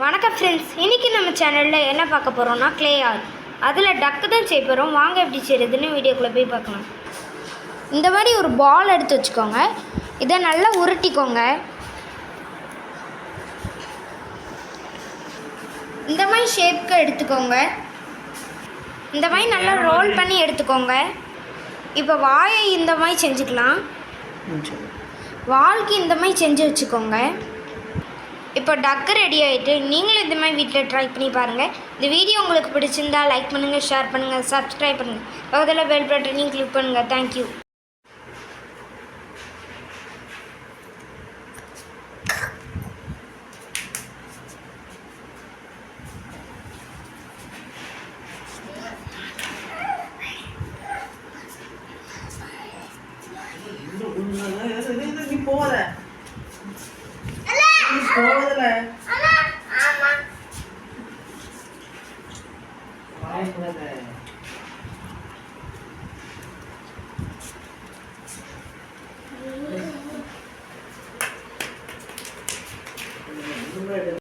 வணக்கம் ஃப்ரெண்ட்ஸ், இன்றைக்கி நம்ம சேனலில் என்ன பார்க்க போகிறோம்னா க்ளே ஆர்ட். அதில் டக்கு தான் செய்ய போகிறோம். வாங்க எப்படி செய்கிறதுன்னு வீடியோக்குள்ளே போய் பார்க்கலாம். இந்த மாதிரி ஒரு பால் எடுத்து வச்சுக்கோங்க. இதை நல்லா உருட்டிக்கோங்க. இந்த மாதிரி ஷேப்க்கு எடுத்துக்கோங்க. இந்த மாதிரி நல்லா ரோல் பண்ணி எடுத்துக்கோங்க. இப்போ வாயை இந்த மாதிரி செஞ்சுக்கலாம். வால்க்கு இந்த மாதிரி செஞ்சு வச்சுக்கோங்க. இப்போ டக்கு ரெடி ஆகிட்டு நீங்களும் இந்த மாதிரி வீட்டில் ட்ரை பண்ணி பாருங்கள். இந்த வீடியோ உங்களுக்கு பிடிச்சிருந்தா லைக் பண்ணுங்கள், ஷேர் பண்ணுங்கள், சப்ஸ்கிரைப் பண்ணுங்கள். பக்கத்தில் பெல் பட்டனையும் கிளிக் பண்ணுங்கள். தேங்க்யூ. போகாத